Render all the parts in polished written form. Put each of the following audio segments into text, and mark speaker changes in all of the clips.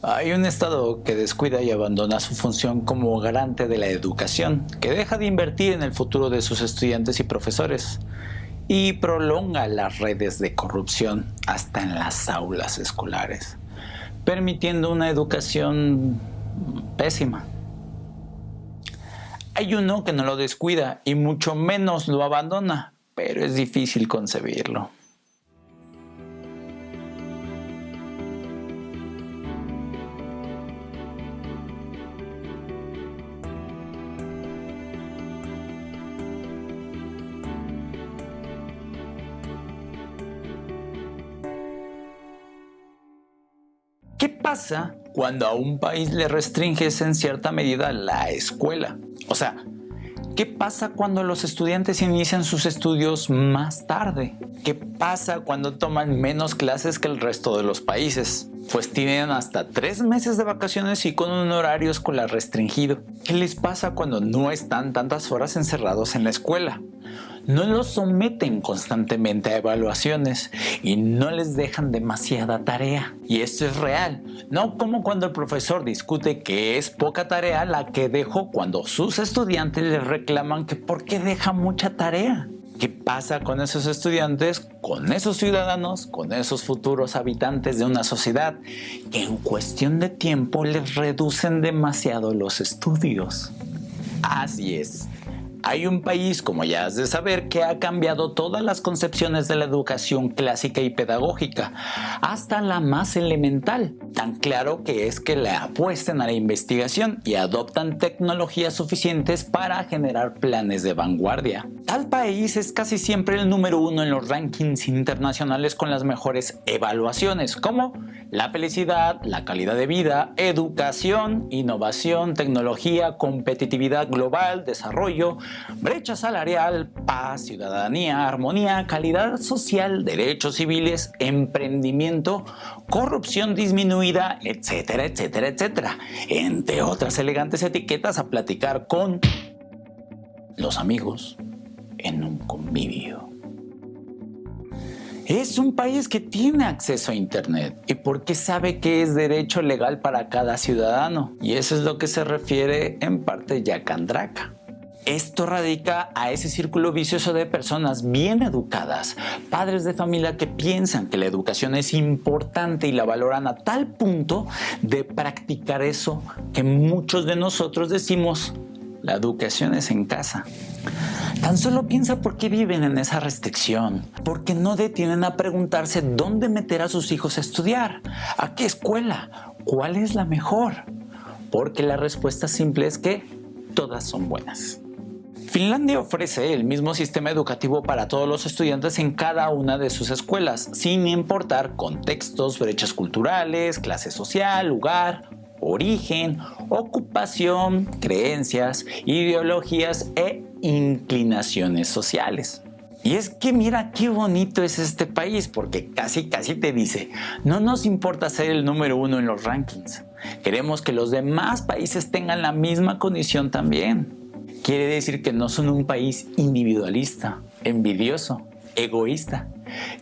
Speaker 1: Hay un Estado que descuida y abandona su función como garante de la educación, que deja de invertir en el futuro de sus estudiantes y profesores, y prolonga las redes de corrupción hasta en las aulas escolares, permitiendo una educación pésima. Hay uno que no lo descuida y mucho menos lo abandona, pero es difícil concebirlo. ¿Qué pasa cuando a un país le restringes en cierta medida la escuela? O sea, ¿qué pasa cuando los estudiantes inician sus estudios más tarde? ¿Qué pasa cuando toman menos clases que el resto de los países? Pues tienen hasta 3 meses de vacaciones y con un horario escolar restringido. ¿Qué les pasa cuando no están tantas horas encerrados en la escuela? No los someten constantemente a evaluaciones y no les dejan demasiada tarea. Y esto es real, no como cuando el profesor discute que es poca tarea la que dejó cuando sus estudiantes le reclaman que por qué deja mucha tarea. ¿Qué pasa con esos estudiantes, con esos ciudadanos, con esos futuros habitantes de una sociedad que en cuestión de tiempo les reducen demasiado los estudios? Así es. Hay un país, como ya has de saber, que ha cambiado todas las concepciones de la educación clásica y pedagógica, hasta la más elemental. Tan claro que es que le apuestan a la investigación y adoptan tecnologías suficientes para generar planes de vanguardia. Tal país es casi siempre el número 1 en los rankings internacionales con las mejores evaluaciones, como la felicidad, la calidad de vida, educación, innovación, tecnología, competitividad global, desarrollo, brecha salarial, paz, ciudadanía, armonía, calidad social, derechos civiles, emprendimiento, corrupción disminuida, etcétera, etcétera, etcétera. Entre otras elegantes etiquetas a platicar con los amigos en un convivio. Es un país que tiene acceso a internet y porque sabe que es derecho legal para cada ciudadano. Y eso es lo que se refiere en parte Jack and Drake. Esto radica a ese círculo vicioso de personas bien educadas, padres de familia que piensan que la educación es importante y la valoran a tal punto de practicar eso que muchos de nosotros decimos: la educación es en casa. Tan solo piensa por qué viven en esa restricción, porque no detienen a preguntarse dónde meter a sus hijos a estudiar, a qué escuela, cuál es la mejor, porque la respuesta simple es que todas son buenas. Finlandia ofrece el mismo sistema educativo para todos los estudiantes en cada una de sus escuelas, sin importar contextos, brechas culturales, clase social, lugar, origen, ocupación, creencias, ideologías e inclinaciones sociales. Y es que mira qué bonito es este país, porque casi te dice: no nos importa ser el número 1 en los rankings, queremos que los demás países tengan la misma condición también. Quiere decir que no son un país individualista, envidioso, egoísta,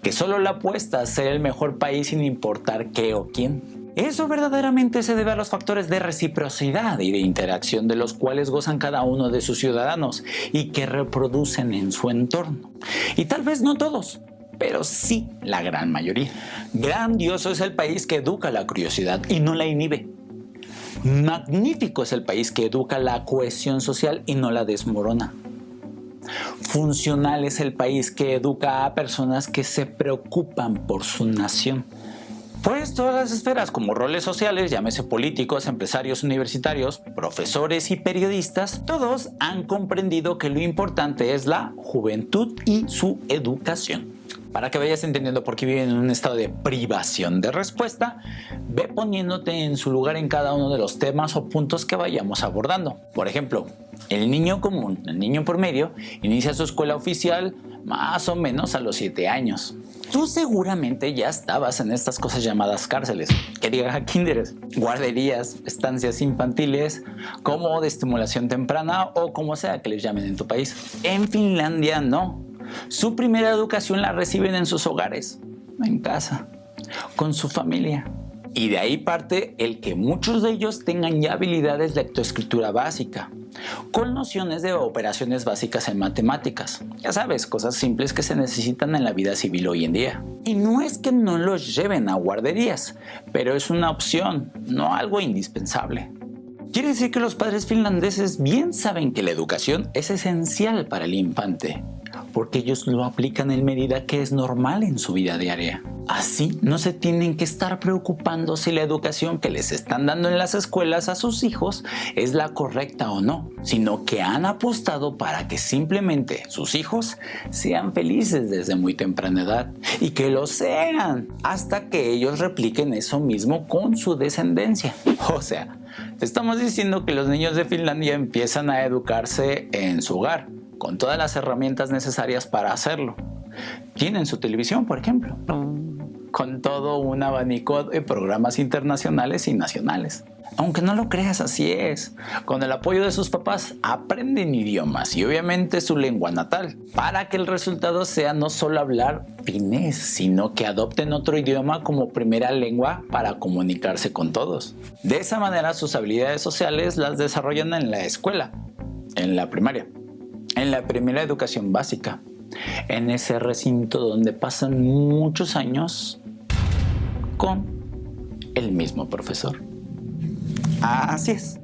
Speaker 1: que solo le apuesta a ser el mejor país sin importar qué o quién. Eso verdaderamente se debe a los factores de reciprocidad y de interacción de los cuales gozan cada uno de sus ciudadanos y que reproducen en su entorno. Y tal vez no todos, pero sí la gran mayoría. Grandioso es el país que educa la curiosidad y no la inhibe. Magnífico es el país que educa la cohesión social y no la desmorona. Funcional es el país que educa a personas que se preocupan por su nación. Pues todas las esferas, como roles sociales, llámese políticos, empresarios universitarios, profesores y periodistas, todos han comprendido que lo importante es la juventud y su educación. Para que vayas entendiendo por qué viven en un estado de privación de respuesta, ve poniéndote en su lugar en cada uno de los temas o puntos que vayamos abordando. Por ejemplo, el niño común, el niño promedio, inicia su escuela oficial más o menos a los 7 años. Tú seguramente ya estabas en estas cosas llamadas cárceles, que diga kinderes, guarderías, estancias infantiles, como de estimulación temprana o como sea que les llamen en tu país. En Finlandia no. Su primera educación la reciben en sus hogares, en casa, con su familia. Y de ahí parte el que muchos de ellos tengan ya habilidades de lectoescritura básica, con nociones de operaciones básicas en matemáticas. Ya sabes, cosas simples que se necesitan en la vida civil hoy en día. Y no es que no los lleven a guarderías, pero es una opción, no algo indispensable. Quiere decir que los padres finlandeses bien saben que la educación es esencial para el infante, porque ellos lo aplican en medida que es normal en su vida diaria. Así no se tienen que estar preocupando si la educación que les están dando en las escuelas a sus hijos es la correcta o no, sino que han apostado para que simplemente sus hijos sean felices desde muy temprana edad y que lo sean hasta que ellos repliquen eso mismo con su descendencia. O sea, estamos diciendo que los niños de Finlandia empiezan a educarse en su hogar, con todas las herramientas necesarias para hacerlo. Tienen su televisión, por ejemplo, con todo un abanico de programas internacionales y nacionales. Aunque no lo creas, así es. Con el apoyo de sus papás aprenden idiomas y obviamente su lengua natal, para que el resultado sea no solo hablar finés, sino que adopten otro idioma como primera lengua para comunicarse con todos. De esa manera sus habilidades sociales las desarrollan en la escuela, en la primaria, en la primera educación básica, en ese recinto donde pasan muchos años con el mismo profesor. Así es.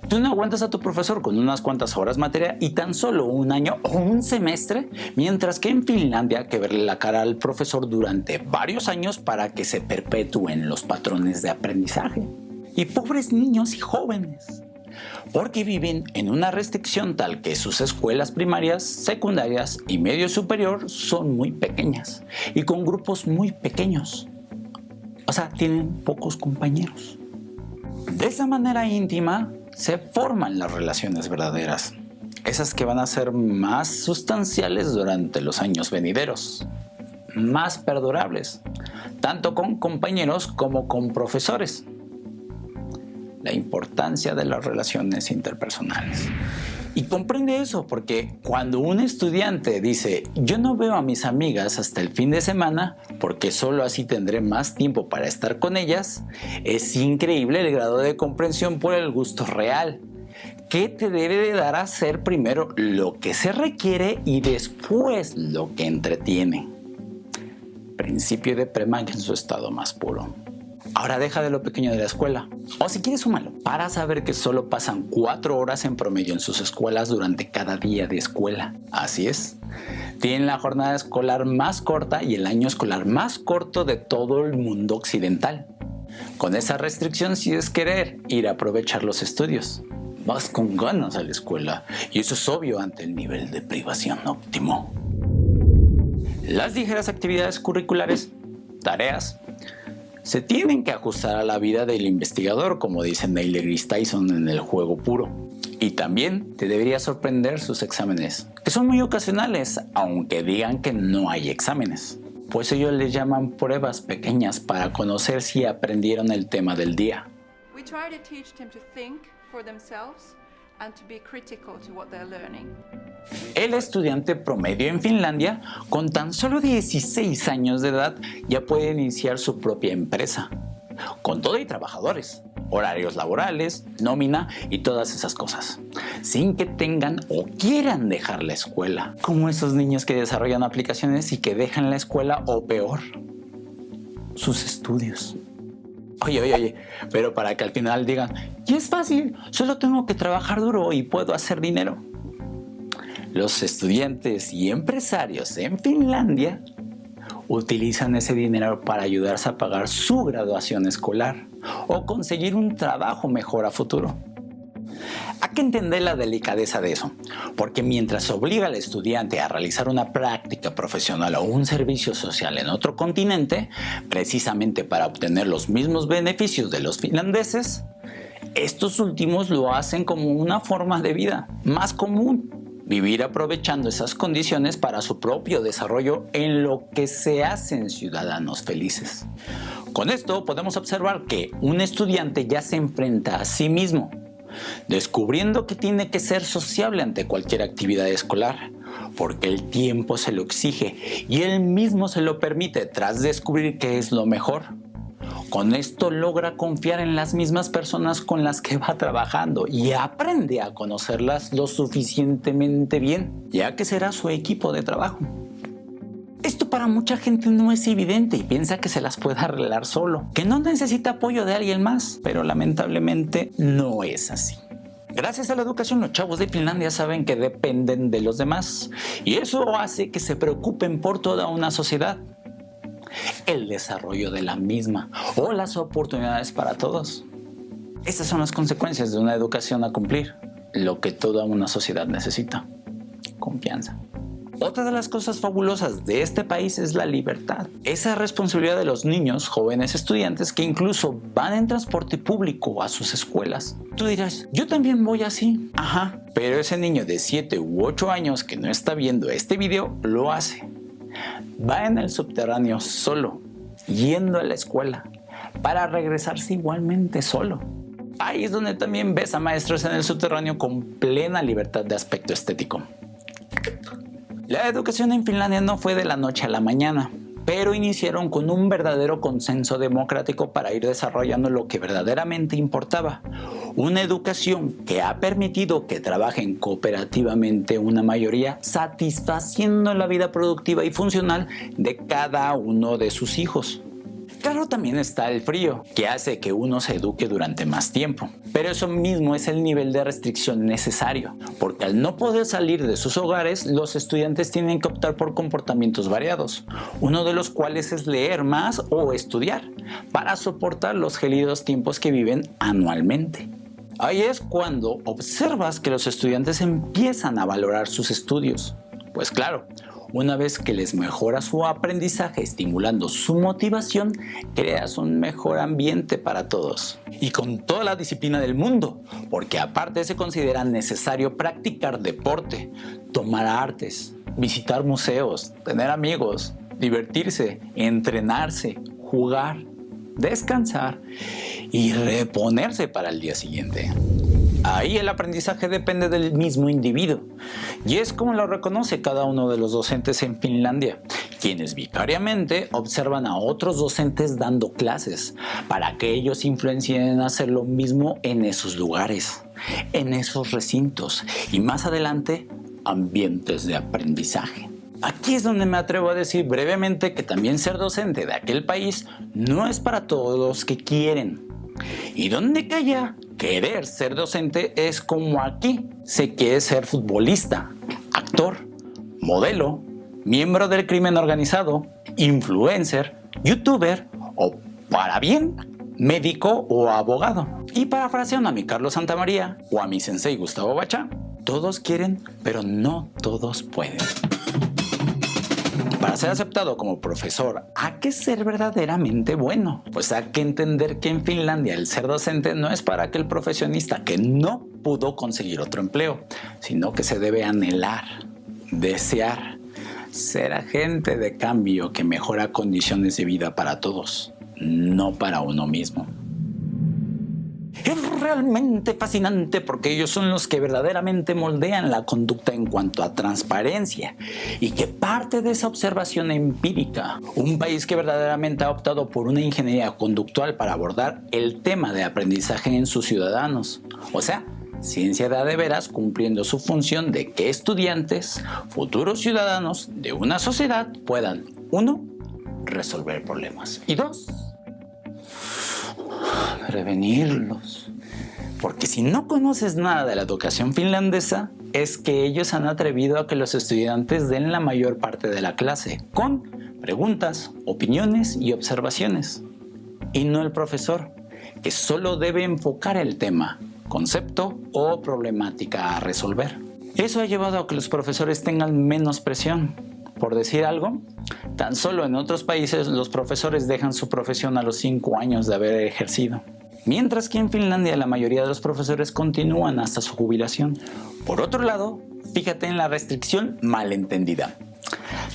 Speaker 1: Tú no aguantas a tu profesor con unas cuantas horas materia y tan solo un año o un semestre, mientras que en Finlandia hay que verle la cara al profesor durante varios años para que se perpetúen los patrones de aprendizaje. Y pobres niños y jóvenes, porque viven en una restricción tal que sus escuelas primarias, secundarias y medio superior son muy pequeñas y con grupos muy pequeños. O sea, tienen pocos compañeros. De esa manera íntima se forman las relaciones verdaderas, esas que van a ser más sustanciales durante los años venideros, más perdurables, tanto con compañeros como con profesores. La importancia de las relaciones interpersonales. Y comprende eso porque cuando un estudiante dice yo no veo a mis amigas hasta el fin de semana porque solo así tendré más tiempo para estar con ellas, es increíble el grado de comprensión por el gusto real, que te debe de dar a hacer primero lo que se requiere y después lo que entretiene. Principio de Premack en su estado más puro. Ahora deja de lo pequeño de la escuela, o si quieres súmalo, para saber que solo pasan 4 horas en promedio en sus escuelas durante cada día de escuela. Así es, tienen la jornada escolar más corta y el año escolar más corto de todo el mundo occidental. Con esa restricción sí es querer ir a aprovechar los estudios. Vas con ganas a la escuela y eso es obvio ante el nivel de privación óptimo. Las ligeras actividades curriculares, tareas, se tienen que ajustar a la vida del investigador, como dice Neil deGrasse Tyson en El juego puro. Y también te debería sorprender sus exámenes, que son muy ocasionales, aunque digan que no hay exámenes. Pues ellos les llaman pruebas pequeñas para conocer si aprendieron el tema del día.
Speaker 2: We try to teach them to think for themselves and to be critical to what they're learning.
Speaker 1: El estudiante promedio en Finlandia, con tan solo 16 años de edad, ya puede iniciar su propia empresa, con todo y trabajadores, horarios laborales, nómina y todas esas cosas, sin que tengan o quieran dejar la escuela, como esos niños que desarrollan aplicaciones y que dejan la escuela o peor, sus estudios. Oye, pero para que al final digan, y es fácil, solo tengo que trabajar duro y puedo hacer dinero. Los estudiantes y empresarios en Finlandia utilizan ese dinero para ayudarse a pagar su graduación escolar o conseguir un trabajo mejor a futuro. Hay que entender la delicadeza de eso, porque mientras se obliga al estudiante a realizar una práctica profesional o un servicio social en otro continente, precisamente para obtener los mismos beneficios de los finlandeses, estos últimos lo hacen como una forma de vida más común, vivir aprovechando esas condiciones para su propio desarrollo en lo que se hacen ciudadanos felices. Con esto podemos observar que un estudiante ya se enfrenta a sí mismo, descubriendo que tiene que ser sociable ante cualquier actividad escolar, porque el tiempo se lo exige y él mismo se lo permite tras descubrir qué es lo mejor. Con esto logra confiar en las mismas personas con las que va trabajando y aprende a conocerlas lo suficientemente bien, ya que será su equipo de trabajo. Esto para mucha gente no es evidente y piensa que se las puede arreglar solo, que no necesita apoyo de alguien más, pero lamentablemente no es así. Gracias a la educación, los chavos de Finlandia saben que dependen de los demás y eso hace que se preocupen por toda una sociedad, el desarrollo de la misma o las oportunidades para todos. Estas son las consecuencias de una educación a cumplir, lo que toda una sociedad necesita: confianza. Otra de las cosas fabulosas de este país es la libertad. Esa responsabilidad de los niños, jóvenes estudiantes que incluso van en transporte público a sus escuelas. Tú dirás, yo también voy así. Ajá, pero ese niño de 7 u 8 años que no está viendo este video lo hace. Va en el subterráneo solo, yendo a la escuela, para regresarse igualmente solo. País donde también ves a maestros en el subterráneo con plena libertad de aspecto estético. La educación en Finlandia no fue de la noche a la mañana, pero iniciaron con un verdadero consenso democrático para ir desarrollando lo que verdaderamente importaba. Una educación que ha permitido que trabajen cooperativamente una mayoría, satisfaciendo la vida productiva y funcional de cada uno de sus hijos. Claro, también está el frío, que hace que uno se eduque durante más tiempo. Pero eso mismo es el nivel de restricción necesario, porque al no poder salir de sus hogares, los estudiantes tienen que optar por comportamientos variados, uno de los cuales es leer más o estudiar, para soportar los gélidos tiempos que viven anualmente. Ahí es cuando observas que los estudiantes empiezan a valorar sus estudios. Pues claro, una vez que les mejora su aprendizaje estimulando su motivación, creas un mejor ambiente para todos. Y con toda la disciplina del mundo, porque aparte se considera necesario practicar deporte, tomar artes, visitar museos, tener amigos, divertirse, entrenarse, jugar, descansar y reponerse para el día siguiente. Ahí el aprendizaje depende del mismo individuo y es como lo reconoce cada uno de los docentes en Finlandia, quienes vicariamente observan a otros docentes dando clases para que ellos influencien en hacer lo mismo en esos lugares, en esos recintos y más adelante ambientes de aprendizaje. Aquí es donde me atrevo a decir brevemente que también ser docente de aquel país no es para todos los que quieren. Y donde calla, querer ser docente es como aquí se quiere ser futbolista, actor, modelo, miembro del crimen organizado, influencer, youtuber o, para bien, médico o abogado. Y parafraseando a mi Carlos Santamaría o a mi sensei Gustavo Bachá, todos quieren, pero no todos pueden. Para ser aceptado como profesor, hay que ser verdaderamente bueno. Pues hay que entender que en Finlandia el ser docente no es para aquel profesionista que no pudo conseguir otro empleo, sino que se debe anhelar, desear, ser agente de cambio que mejora condiciones de vida para todos, no para uno mismo. Es realmente fascinante porque ellos son los que verdaderamente moldean la conducta en cuanto a transparencia y que parte de esa observación empírica, un país que verdaderamente ha optado por una ingeniería conductual para abordar el tema de aprendizaje en sus ciudadanos, o sea, ciencia de veras cumpliendo su función de que estudiantes, futuros ciudadanos de una sociedad puedan 1. Resolver problemas y 2. Prevenirlos. Porque si no conoces nada de la educación finlandesa, es que ellos han atrevido a que los estudiantes den la mayor parte de la clase, con preguntas, opiniones y observaciones. Y no el profesor, que solo debe enfocar el tema, concepto o problemática a resolver. Eso ha llevado a que los profesores tengan menos presión. Por decir algo, tan solo en otros países los profesores dejan su profesión a los 5 años de haber ejercido. Mientras que en Finlandia la mayoría de los profesores continúan hasta su jubilación. Por otro lado, fíjate en la restricción malentendida.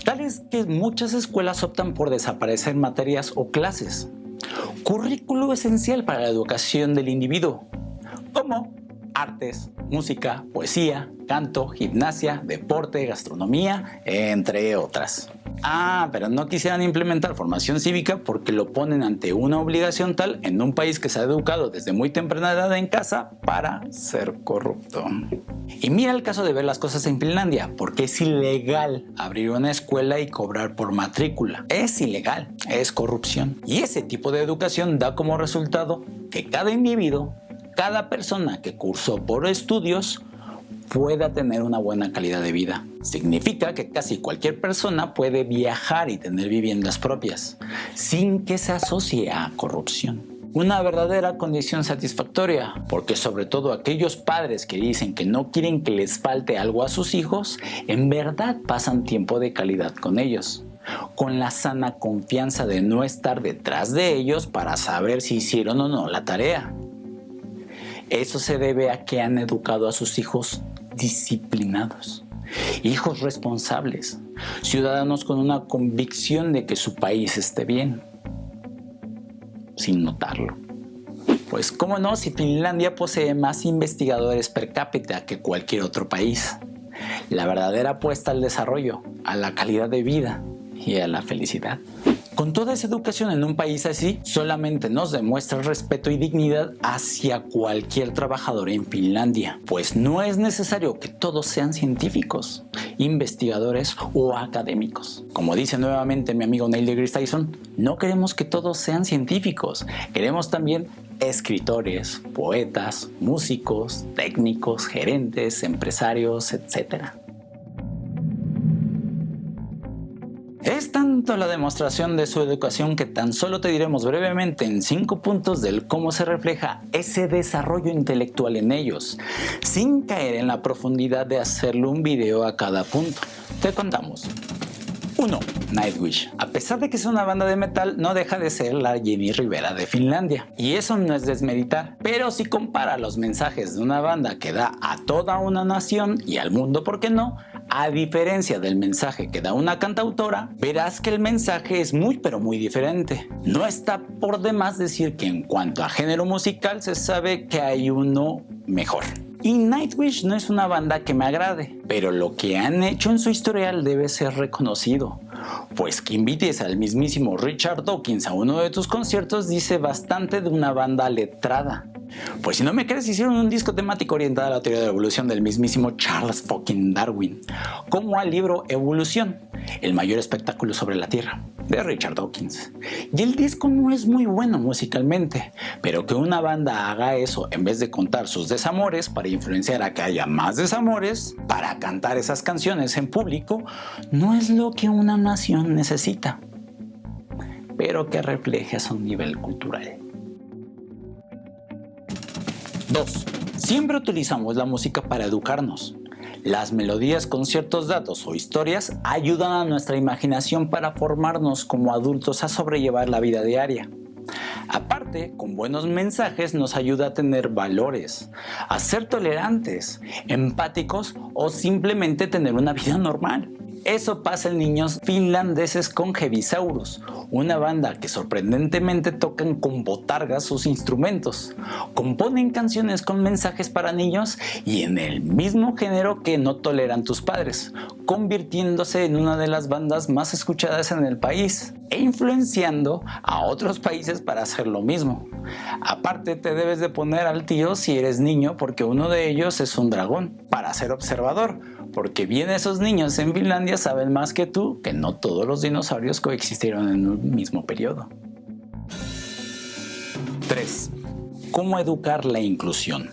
Speaker 1: Tal es que muchas escuelas optan por desaparecer materias o clases. Currículo esencial para la educación del individuo, como artes, música, poesía, canto, gimnasia, deporte, gastronomía, entre otras. Pero no quisieran implementar formación cívica porque lo ponen ante una obligación tal en un país que se ha educado desde muy temprana edad en casa para ser corrupto. Y mira el caso de ver las cosas en Finlandia, porque es ilegal abrir una escuela y cobrar por matrícula. Es ilegal, es corrupción. Y ese tipo de educación da como resultado que cada individuo, cada persona que cursó por estudios, pueda tener una buena calidad de vida. Significa que casi cualquier persona puede viajar y tener viviendas propias, sin que se asocie a corrupción. Una verdadera condición satisfactoria, porque sobre todo aquellos padres que dicen que no quieren que les falte algo a sus hijos, en verdad pasan tiempo de calidad con ellos, con la sana confianza de no estar detrás de ellos para saber si hicieron o no la tarea. Eso se debe a que han educado a sus hijos disciplinados, hijos responsables, ciudadanos con una convicción de que su país esté bien, sin notarlo. Pues cómo no, si Finlandia posee más investigadores per cápita que cualquier otro país. La verdadera apuesta al desarrollo, a la calidad de vida y a la felicidad. Con toda esa educación en un país así, solamente nos demuestra respeto y dignidad hacia cualquier trabajador en Finlandia, pues no es necesario que todos sean científicos, investigadores o académicos. Como dice nuevamente mi amigo Neil deGrasse Tyson, no queremos que todos sean científicos, queremos también escritores, poetas, músicos, técnicos, gerentes, empresarios, etc. Es tanto la demostración de su educación que tan solo te diremos brevemente en 5 puntos del cómo se refleja ese desarrollo intelectual en ellos, sin caer en la profundidad de hacerle un video a cada punto. Te contamos. 1. Nightwish. A pesar de que es una banda de metal, no deja de ser la Jenny Rivera de Finlandia. Y eso no es desmeritar, pero si compara los mensajes de una banda que da a toda una nación y al mundo, ¿por qué no?, a diferencia del mensaje que da una cantautora, verás que el mensaje es muy pero muy diferente. No está por demás decir que en cuanto a género musical se sabe que hay uno mejor. Y Nightwish no es una banda que me agrade, pero lo que han hecho en su historial debe ser reconocido. Pues que invites al mismísimo Richard Dawkins a uno de tus conciertos dice bastante de una banda letrada. Pues si no me crees, hicieron un disco temático orientado a la teoría de la evolución del mismísimo Charles fucking Darwin, como al libro Evolución, el mayor espectáculo sobre la Tierra, de Richard Dawkins. Y el disco no es muy bueno musicalmente, pero que una banda haga eso en vez de contar sus desamores para influenciar a que haya más desamores, para cantar esas canciones en público, no es lo que una nación necesita, pero que refleje a su nivel cultural. 2. Siempre utilizamos la música para educarnos. Las melodías con ciertos datos o historias ayudan a nuestra imaginación para formarnos como adultos a sobrellevar la vida diaria. Aparte, con buenos mensajes nos ayuda a tener valores, a ser tolerantes, empáticos o simplemente tener una vida normal. Eso pasa en niños finlandeses con Heavisaurus, una banda que sorprendentemente tocan con botargas sus instrumentos, componen canciones con mensajes para niños y en el mismo género que No toleran tus padres, convirtiéndose en una de las bandas más escuchadas en el país e influenciando a otros países para hacer lo mismo. Aparte, te debes de poner al tiro si eres niño porque uno de ellos es un dragón, para ser observador, porque bien esos niños en Finlandia saben más que tú que no todos los dinosaurios coexistieron en un mismo periodo. 3. ¿Cómo educar la inclusión?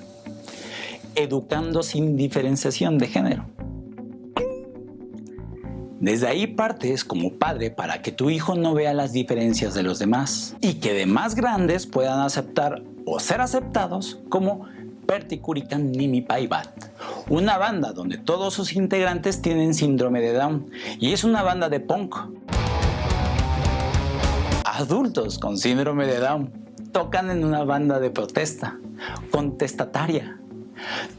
Speaker 1: Educando sin diferenciación de género. Desde ahí partes como padre para que tu hijo no vea las diferencias de los demás y que de más grandes puedan aceptar o ser aceptados como Pertti Kurikan Nimi Päivät, una banda donde todos sus integrantes tienen síndrome de Down y es una banda de punk. Adultos con síndrome de Down tocan en una banda de protesta, contestataria,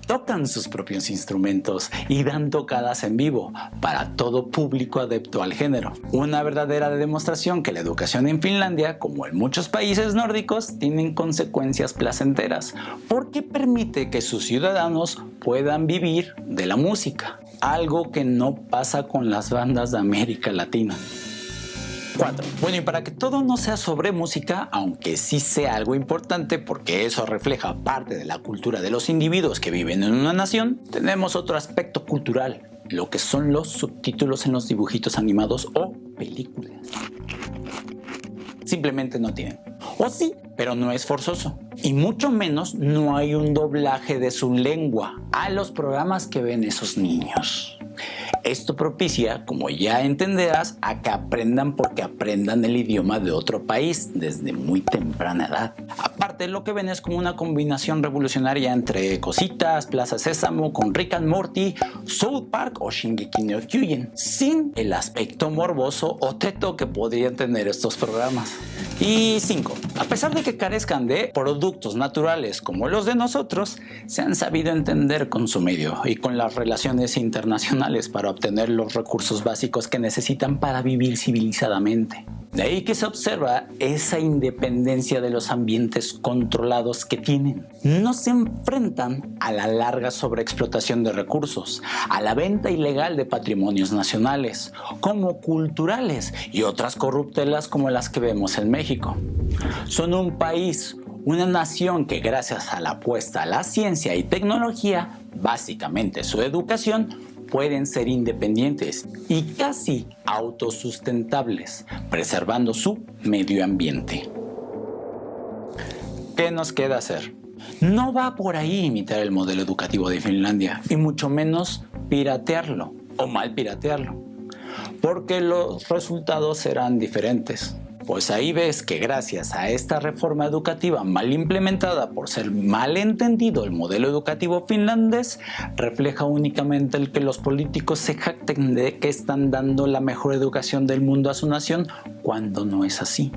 Speaker 1: tocan sus propios instrumentos y dan tocadas en vivo para todo público adepto al género. Una verdadera demostración que la educación en Finlandia, como en muchos países nórdicos, tienen consecuencias placenteras, porque permite que sus ciudadanos puedan vivir de la música, algo que no pasa con las bandas de América Latina. 4. Bueno, y para que todo no sea sobre música, aunque sí sea algo importante porque eso refleja parte de la cultura de los individuos que viven en una nación, tenemos otro aspecto cultural, lo que son los subtítulos en los dibujitos animados o películas. Simplemente no tienen. O sí, pero no es forzoso. Y mucho menos no hay un doblaje de su lengua a los programas que ven esos niños. Esto propicia, como ya entenderás, a que aprendan porque aprendan el idioma de otro país desde muy temprana edad. Aparte, lo que ven es como una combinación revolucionaria entre Cositas, Plaza Sésamo con Rick and Morty, South Park o Shingeki no Kyojin, sin el aspecto morboso o teto que podrían tener estos programas. Y 5. A pesar de que carezcan de productos naturales como los de nosotros, se han sabido entender con su medio y con las relaciones internacionales para obtener los recursos básicos que necesitan para vivir civilizadamente. De ahí que se observa esa independencia de los ambientes controlados que tienen. No se enfrentan a la larga sobreexplotación de recursos, a la venta ilegal de patrimonios nacionales, como culturales y otras corruptelas como las que vemos en México. Son un país, una nación que gracias a la apuesta a la ciencia y tecnología, básicamente su educación, pueden ser independientes y casi autosustentables, preservando su medio ambiente. ¿Qué nos queda hacer? No va por ahí imitar el modelo educativo de Finlandia, y mucho menos piratearlo o mal piratearlo, porque los resultados serán diferentes. Pues ahí ves que gracias a esta reforma educativa mal implementada por ser mal entendido el modelo educativo finlandés, refleja únicamente el que los políticos se jacten de que están dando la mejor educación del mundo a su nación, cuando no es así.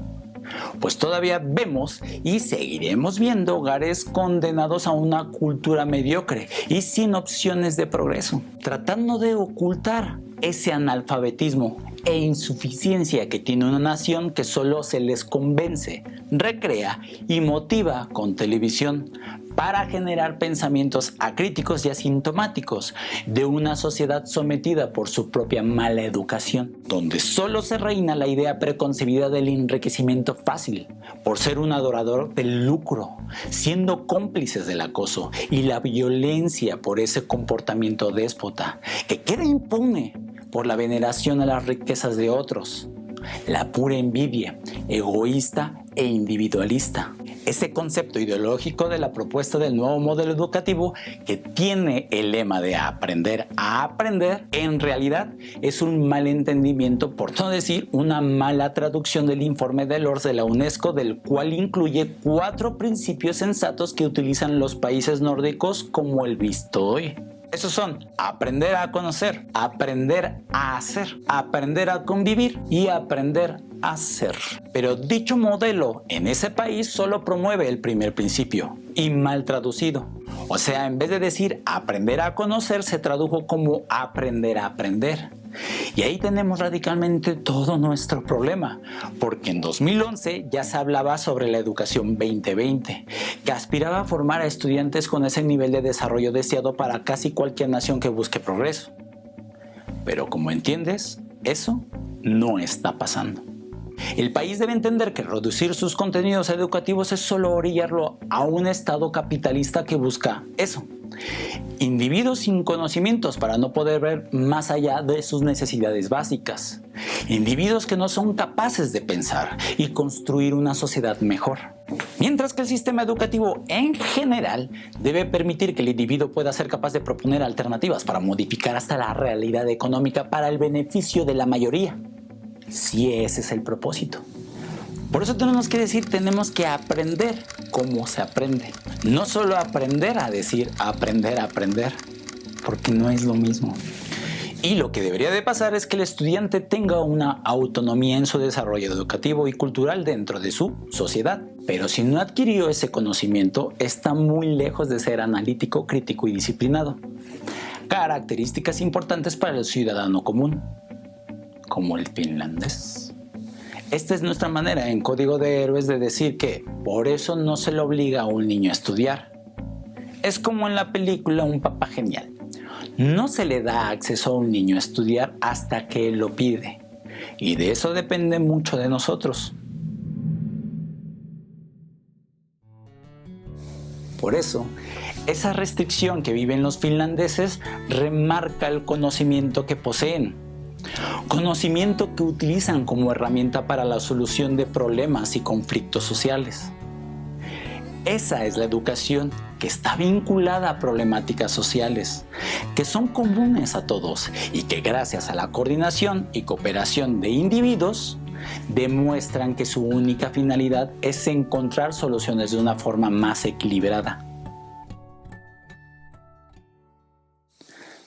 Speaker 1: Pues todavía vemos y seguiremos viendo hogares condenados a una cultura mediocre y sin opciones de progreso, tratando de ocultar ese analfabetismo e insuficiencia que tiene una nación que solo se les convence, recrea y motiva con televisión para generar pensamientos acríticos y asintomáticos de una sociedad sometida por su propia mala educación, donde solo se reina la idea preconcebida del enriquecimiento fácil, por ser un adorador del lucro, siendo cómplices del acoso y la violencia por ese comportamiento déspota, que queda impune por la veneración a las riquezas de otros, la pura envidia, egoísta e individualista. Ese concepto ideológico de la propuesta del nuevo modelo educativo, que tiene el lema de aprender a aprender, en realidad es un mal entendimiento, por no decir una mala traducción del informe de Lors de la UNESCO, del cual incluye 4 principios sensatos que utilizan los países nórdicos como el visto hoy. Esos son: aprender a conocer, aprender a hacer, aprender a convivir y aprender a ser. Pero dicho modelo en ese país solo promueve el primer principio, y mal traducido. O sea, en vez de decir aprender a conocer, se tradujo como aprender a aprender. Y ahí tenemos radicalmente todo nuestro problema, porque en 2011 ya se hablaba sobre la educación 2020, que aspiraba a formar a estudiantes con ese nivel de desarrollo deseado para casi cualquier nación que busque progreso. Pero como entiendes, eso no está pasando. El país debe entender que reducir sus contenidos educativos es solo orillarlo a un estado capitalista que busca eso: individuos sin conocimientos para no poder ver más allá de sus necesidades básicas, individuos que no son capaces de pensar y construir una sociedad mejor. Mientras que el sistema educativo en general debe permitir que el individuo pueda ser capaz de proponer alternativas para modificar hasta la realidad económica para el beneficio de la mayoría, si ese es el propósito. Por eso tenemos que decir, tenemos que aprender cómo se aprende. No solo aprender a decir aprender a aprender, porque no es lo mismo. Y lo que debería de pasar es que el estudiante tenga una autonomía en su desarrollo educativo y cultural dentro de su sociedad. Pero si no adquirió ese conocimiento, está muy lejos de ser analítico, crítico y disciplinado. Características importantes para el ciudadano común, como el finlandés. Esta es nuestra manera en Código de Héroes de decir que por eso no se le obliga a un niño a estudiar. Es como en la película Un Papá Genial. No se le da acceso a un niño a estudiar hasta que él lo pide. Y de eso depende mucho de nosotros. Por eso, esa restricción que viven los finlandeses remarca el conocimiento que poseen. Conocimiento que utilizan como herramienta para la solución de problemas y conflictos sociales. Esa es la educación que está vinculada a problemáticas sociales, que son comunes a todos y que gracias a la coordinación y cooperación de individuos, demuestran que su única finalidad es encontrar soluciones de una forma más equilibrada.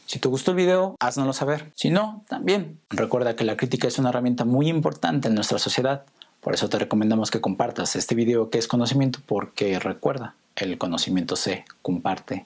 Speaker 1: Si te gustó el video, háznoslo saber. Si no, también. Recuerda que la crítica es una herramienta muy importante en nuestra sociedad. Por eso te recomendamos que compartas este video que es conocimiento, porque recuerda, el conocimiento se comparte.